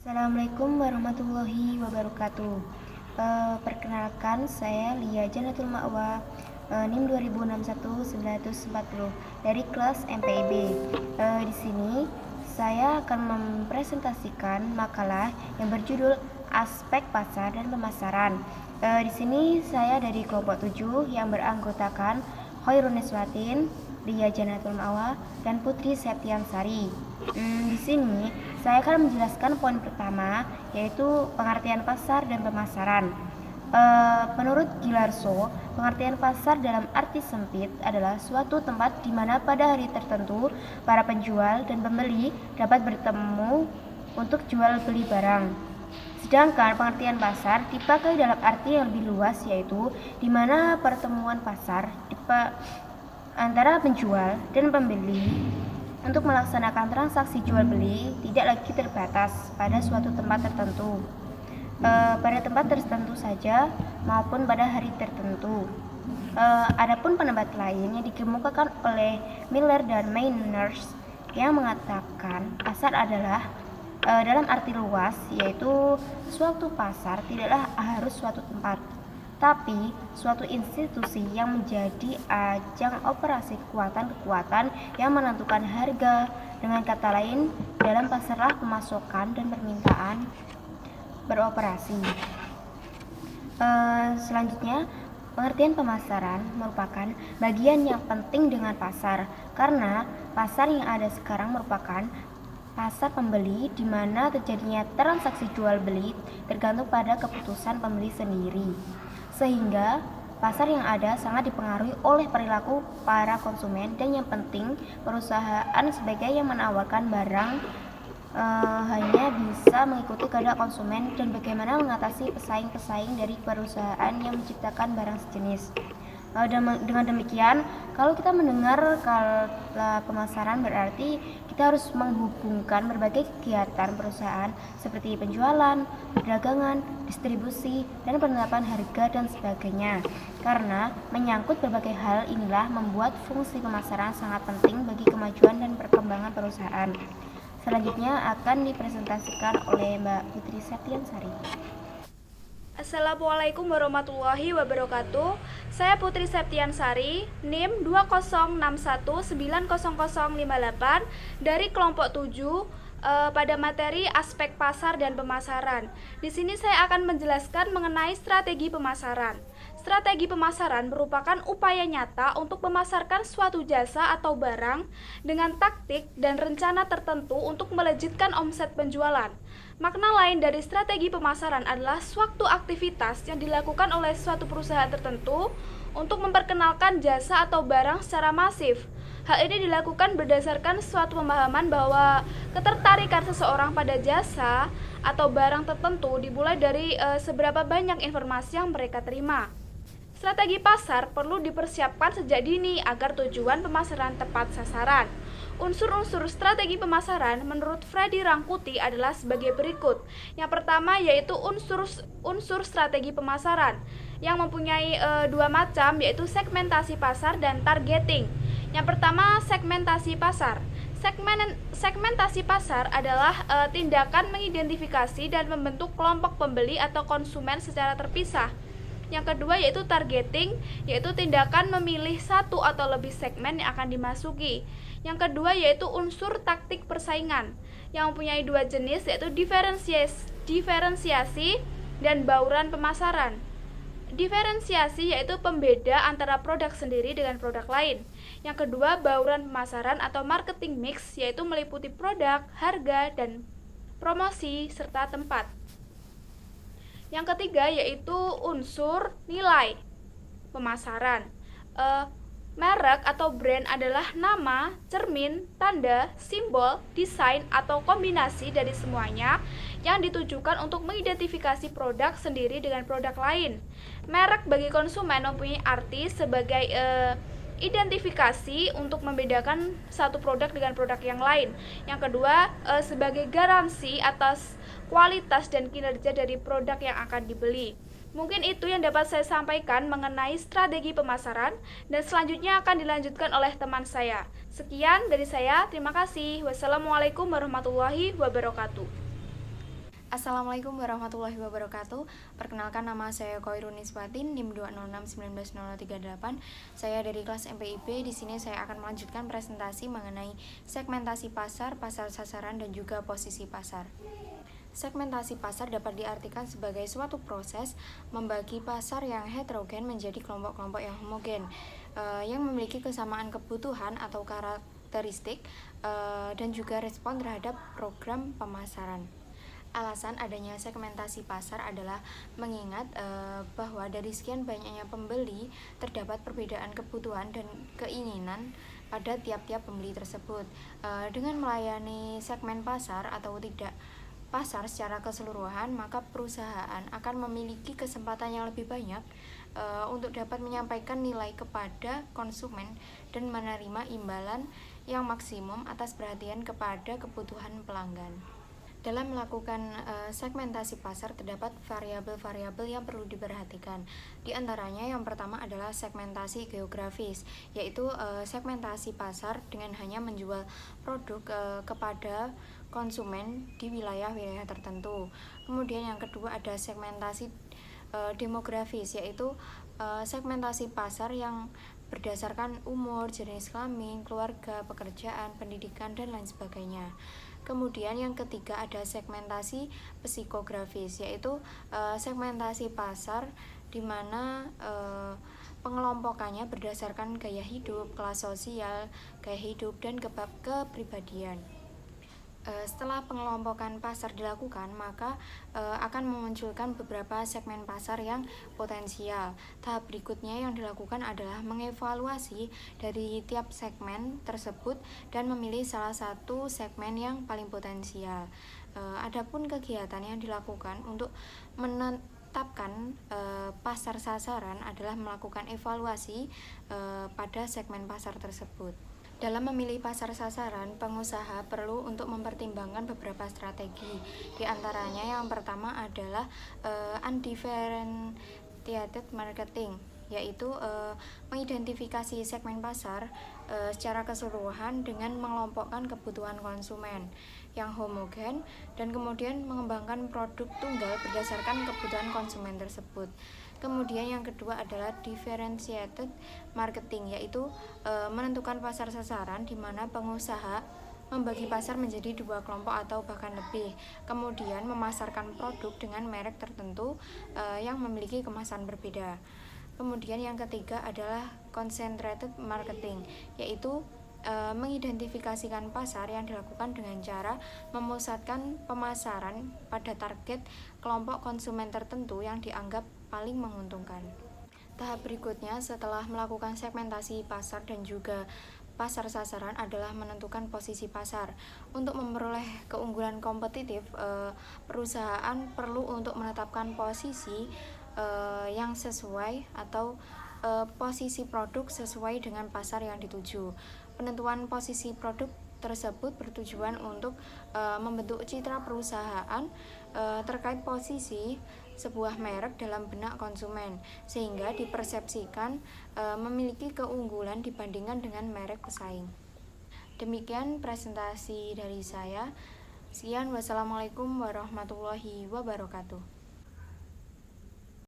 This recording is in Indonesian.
Assalamualaikum warahmatullahi wabarakatuh. Perkenalkan, saya Lia Janatul Ma'wa, NIM 2061-940 dari kelas MPIB. Di sini saya akan mempresentasikan makalah yang berjudul Aspek Pasar dan Pemasaran. Di sini saya dari kelompok 7 yang beranggotakan Khairun Neswatin, Lia Janatul Ma'wa, dan Putri Septiansari. Di sini saya akan menjelaskan poin pertama, yaitu pengertian pasar dan pemasaran. Menurut Gilarso, pengertian pasar dalam arti sempit adalah suatu tempat di mana pada hari tertentu para penjual dan pembeli dapat bertemu untuk jual beli barang. Sedangkan pengertian pasar dipakai dalam arti yang lebih luas, yaitu di mana pertemuan pasar antara penjual dan pembeli untuk melaksanakan transaksi jual beli tidak lagi terbatas pada suatu tempat tertentu, pada tempat tertentu saja maupun pada hari tertentu. Adapun pendapat lain yang dikemukakan oleh Miller dan Meiners yang mengatakan pasar adalah dalam arti luas, yaitu suatu pasar tidaklah harus suatu tempat, tapi suatu institusi yang menjadi ajang operasi kekuatan-kekuatan yang menentukan harga. Dengan kata lain, dalam pasarlah pemasokan dan permintaan beroperasi. Selanjutnya, pengertian pemasaran merupakan bagian yang penting dengan pasar, karena pasar yang ada sekarang merupakan pasar pembeli di mana terjadinya transaksi jual beli tergantung pada keputusan pembeli sendiri. Sehingga pasar yang ada sangat dipengaruhi oleh perilaku para konsumen, dan yang penting perusahaan sebagai yang menawarkan barang hanya bisa mengikuti kehendak konsumen dan bagaimana mengatasi pesaing-pesaing dari perusahaan yang menciptakan barang sejenis. Dengan demikian, kalau kita mendengar kata pemasaran, berarti kita harus menghubungkan berbagai kegiatan perusahaan seperti penjualan, perdagangan, distribusi, dan penetapan harga dan sebagainya. Karena menyangkut berbagai hal inilah membuat fungsi pemasaran sangat penting bagi kemajuan dan perkembangan perusahaan. Selanjutnya akan dipresentasikan oleh Mbak Putri Septiansari. Assalamualaikum warahmatullahi wabarakatuh. Saya Putri Septiansari, NIM 2061900058 dari kelompok 7 pada materi aspek pasar dan pemasaran. Di sini saya akan menjelaskan mengenai strategi pemasaran. Strategi pemasaran merupakan upaya nyata untuk memasarkan suatu jasa atau barang dengan taktik dan rencana tertentu untuk melejitkan omset penjualan. Makna lain dari strategi pemasaran adalah suatu aktivitas yang dilakukan oleh suatu perusahaan tertentu untuk memperkenalkan jasa atau barang secara masif. Hal ini dilakukan berdasarkan suatu pemahaman bahwa ketertarikan seseorang pada jasa atau barang tertentu dimulai dari seberapa banyak informasi yang mereka terima. Strategi pasar perlu dipersiapkan sejak dini agar tujuan pemasaran tepat sasaran. Unsur-unsur strategi pemasaran menurut Freddy Rangkuti adalah sebagai berikut. Yang pertama yaitu unsur strategi pemasaran yang mempunyai dua macam, yaitu segmentasi pasar dan targeting. Yang pertama, segmentasi pasar. Segmentasi pasar adalah tindakan mengidentifikasi dan membentuk kelompok pembeli atau konsumen secara terpisah. Yang kedua yaitu targeting, yaitu tindakan memilih satu atau lebih segmen yang akan dimasuki. Yang kedua yaitu unsur taktik persaingan, yang mempunyai dua jenis, yaitu diferensiasi dan bauran pemasaran. Diferensiasi yaitu pembeda antara produk sendiri dengan produk lain. Yang kedua, bauran pemasaran atau marketing mix, yaitu meliputi produk, harga, dan promosi serta tempat. Yang ketiga yaitu unsur nilai pemasaran. Merek atau brand adalah nama, cermin, tanda, simbol, desain, atau kombinasi dari semuanya yang ditujukan untuk mengidentifikasi produk sendiri dengan produk lain. Merek bagi konsumen mempunyai arti sebagai identifikasi untuk membedakan satu produk dengan produk yang lain. Yang kedua, sebagai garansi atas kualitas dan kinerja dari produk yang akan dibeli. Mungkin itu yang dapat saya sampaikan mengenai strategi pemasaran, dan selanjutnya akan dilanjutkan oleh teman saya. Sekian dari saya, terima kasih. Wassalamualaikum warahmatullahi wabarakatuh. Assalamualaikum warahmatullahi wabarakatuh. Perkenalkan, nama saya Koirun Nisbatin, NIM 206190038. Saya dari kelas MPIB. Di sini saya akan melanjutkan presentasi mengenai segmentasi pasar, pasar sasaran, dan juga posisi pasar. Segmentasi pasar dapat diartikan sebagai suatu proses membagi pasar yang heterogen menjadi kelompok-kelompok yang homogen, yang memiliki kesamaan kebutuhan atau karakteristik, dan juga respon terhadap program pemasaran. Alasan adanya segmentasi pasar adalah mengingat bahwa dari sekian banyaknya pembeli terdapat perbedaan kebutuhan dan keinginan pada tiap-tiap pembeli tersebut. Dengan melayani segmen pasar atau tidak pasar secara keseluruhan, maka perusahaan akan memiliki kesempatan yang lebih banyak untuk dapat menyampaikan nilai kepada konsumen dan menerima imbalan yang maksimum atas perhatian kepada kebutuhan pelanggan. Dalam melakukan segmentasi pasar terdapat variabel-variabel yang perlu diperhatikan. Di antaranya yang pertama adalah segmentasi geografis, yaitu segmentasi pasar dengan hanya menjual produk kepada konsumen di wilayah-wilayah tertentu. Kemudian yang kedua ada segmentasi demografis, yaitu segmentasi pasar yang berdasarkan umur, jenis kelamin, keluarga, pekerjaan, pendidikan, dan lain sebagainya. Kemudian yang ketiga ada segmentasi psikografis, yaitu segmentasi pasar di mana pengelompokannya berdasarkan gaya hidup, kelas sosial, gaya hidup, dan kepribadian. Setelah pengelompokan pasar dilakukan, maka akan memunculkan beberapa segmen pasar yang potensial. Tahap berikutnya yang dilakukan adalah mengevaluasi dari tiap segmen tersebut dan memilih salah satu segmen yang paling potensial. Adapun kegiatan yang dilakukan untuk menetapkan pasar sasaran adalah melakukan evaluasi pada segmen pasar tersebut. Dalam memilih pasar sasaran, pengusaha perlu untuk mempertimbangkan beberapa strategi. Di antaranya yang pertama adalah undifferentiated marketing, yaitu mengidentifikasi segmen pasar secara keseluruhan dengan mengelompokkan kebutuhan konsumen yang homogen dan kemudian mengembangkan produk tunggal berdasarkan kebutuhan konsumen tersebut. Kemudian yang kedua adalah differentiated marketing, yaitu menentukan pasar sasaran di mana pengusaha membagi pasar menjadi dua kelompok atau bahkan lebih, kemudian memasarkan produk dengan merek tertentu yang memiliki kemasan berbeda. Kemudian yang ketiga adalah concentrated marketing, yaitu mengidentifikasikan pasar yang dilakukan dengan cara memusatkan pemasaran pada target kelompok konsumen tertentu yang dianggap paling menguntungkan. Tahap berikutnya setelah melakukan segmentasi pasar dan juga pasar sasaran adalah menentukan posisi pasar. Untuk memperoleh keunggulan kompetitif, perusahaan perlu untuk menetapkan posisi yang sesuai atau posisi produk sesuai dengan pasar yang dituju. Penentuan posisi produk tersebut bertujuan untuk membentuk citra perusahaan terkait posisi sebuah merek dalam benak konsumen, sehingga dipersepsikan memiliki keunggulan dibandingkan dengan merek pesaing. Demikian presentasi dari saya. Sekian, wassalamualaikum warahmatullahi wabarakatuh.